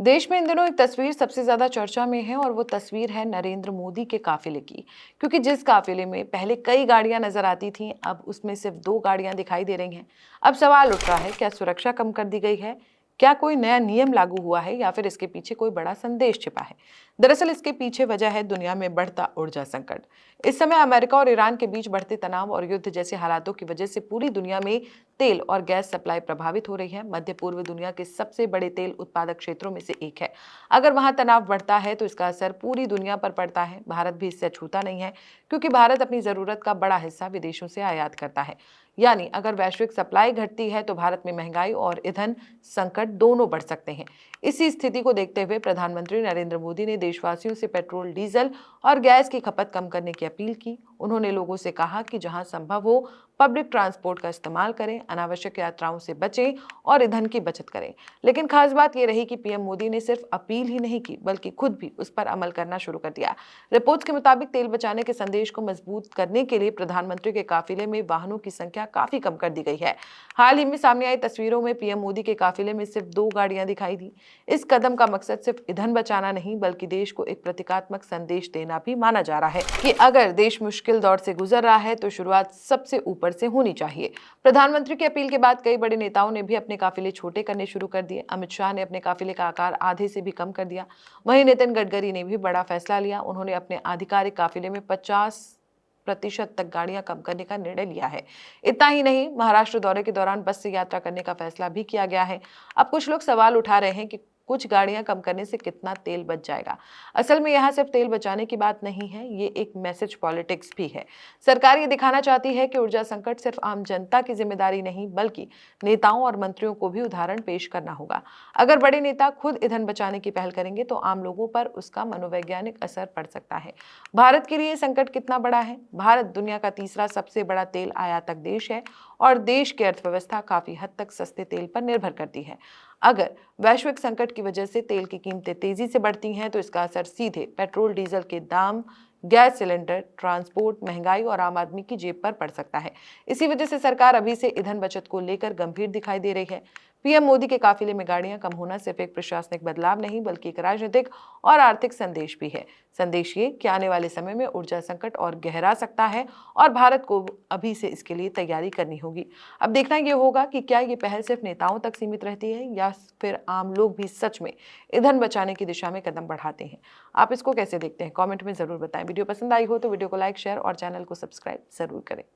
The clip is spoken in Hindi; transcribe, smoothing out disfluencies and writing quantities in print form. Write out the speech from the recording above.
देश में इन दिनों एक तस्वीर सबसे ज्यादा चर्चा में है और वो तस्वीर है नरेंद्र मोदी के काफिले की। क्योंकि जिस काफिले में पहले कई गाड़ियां नजर आती थीं, अब उसमें सिर्फ 2 गाड़ियां दिखाई दे रही हैं। अब सवाल उठ रहा है, क्या सुरक्षा कम कर दी गई है? क्या कोई नया नियम लागू हुआ है या फिर इसके पीछे कोई बड़ा संदेश छिपा है? दरअसल इसके पीछे वजह है दुनिया में बढ़ता ऊर्जा संकट। इस समय अमेरिका और ईरान के बीच बढ़ते तनाव और युद्ध जैसे हालातों की वजह से पूरी दुनिया में तेल और गैस सप्लाई प्रभावित हो रही है। मध्य पूर्व दुनिया के सबसे बड़े तेल उत्पादक क्षेत्रों में से एक है। अगर वहां तनाव बढ़ता है तो इसका असर पूरी दुनिया पर पड़ता है। भारत भी इससे छूता नहीं है, क्योंकि भारत अपनी जरूरत का बड़ा हिस्सा विदेशों से आयात करता है। यानी अगर वैश्विक सप्लाई घटती है तो भारत में महंगाई और ईंधन संकट दोनों बढ़ सकते हैं। इसी स्थिति को देखते हुए प्रधानमंत्री नरेंद्र मोदी ने देशवासियों से पेट्रोल, डीजल और गैस की खपत कम करने की अपील की। उन्होंने लोगों से कहा कि जहां संभव हो पब्लिक ट्रांसपोर्ट का इस्तेमाल करें, अनावश्यक यात्राओं से बचें और ईंधन की बचत करें। लेकिन खास बात यह रही कि पीएम मोदी ने सिर्फ अपील ही नहीं की, बल्कि खुद भी उस पर अमल करना शुरू कर दिया। रिपोर्ट्स के मुताबिक तेल बचाने के संदेश को मजबूत करने के लिए प्रधानमंत्री के काफिले में वाहनों की संख्या काफी कम कर दी गई है। हाल ही में सामने आई तस्वीरों में पीएम मोदी के काफिले में सिर्फ 2 गाड़ियां दिखाई दी। इस कदम का मकसद सिर्फ ईंधन बचाना नहीं, बल्कि देश को एक प्रतीकात्मक संदेश देना भी माना जा रहा है कि अगर देश मुश्किल दौर से गुजर रहा है तो शुरुआत सबसे ऊपर से होनी चाहिए। प्रधानमंत्री की अपील के बाद कई बड़े नेताओं ने भी अपने काफिले छोटे करने शुरू कर दिए। अमित शाह ने अपने काफिले का आकार आधे से भी कम कर दिया। वहीं नितिन गडकरी ने भी बड़ा फैसला लिया। उन्होंने अपने आधिकारिक काफिले में 50% तक गाड़ियां कम करने का निर्णय लिया है। इतना ही नहीं, महाराष्ट्र दौरे के दौरान बस से यात्रा करने का फैसला भी किया गया है। अब कुछ लोग सवाल उठा रहे हैं कि कुछ गाड़ियां कम करने से कितना तेल बच जाएगा। असल में यहाँ सिर्फ तेल बचाने की बात नहीं है, ये एक मैसेज पॉलिटिक्स भी है। सरकार ये दिखाना चाहती है कि ऊर्जा संकट सिर्फ आम जनता की जिम्मेदारी नहीं, बल्कि नेताओं और मंत्रियों को भी उदाहरण पेश करना होगा। अगर बड़े नेता खुद ईंधन बचाने की पहल करेंगे तो आम लोगों पर उसका मनोवैज्ञानिक असर पड़ सकता है। भारत के लिए ये संकट कितना बड़ा है? भारत दुनिया का तीसरा सबसे बड़ा तेल आयातक देश है और देश की अर्थव्यवस्था काफी हद तक सस्ते तेल पर निर्भर करती है। अगर वैश्विक संकट की वजह से तेल की कीमतें तेजी से बढ़ती हैं तो इसका असर सीधे पेट्रोल, डीजल के दाम, गैस सिलेंडर, ट्रांसपोर्ट, महंगाई और आम आदमी की जेब पर पड़ सकता है। इसी वजह से सरकार अभी से ईंधन बचत को लेकर गंभीर दिखाई दे रही है। पीएम मोदी के काफिले में गाड़ियां कम होना सिर्फ एक प्रशासनिक बदलाव नहीं, बल्कि एक राजनीतिक और आर्थिक संदेश भी है। संदेश ये कि आने वाले समय में ऊर्जा संकट और गहरा सकता है और भारत को अभी से इसके लिए तैयारी करनी होगी। अब देखना ये होगा कि क्या ये पहल सिर्फ नेताओं तक सीमित रहती है या फिर आम लोग भी सच में ईंधन बचाने की दिशा में कदम बढ़ाते हैं। आप इसको कैसे देखते हैं? कमेंट में जरूर बताएं। वीडियो पसंद आई हो तो वीडियो को लाइक, शेयर और चैनल को सब्सक्राइब जरूर करें।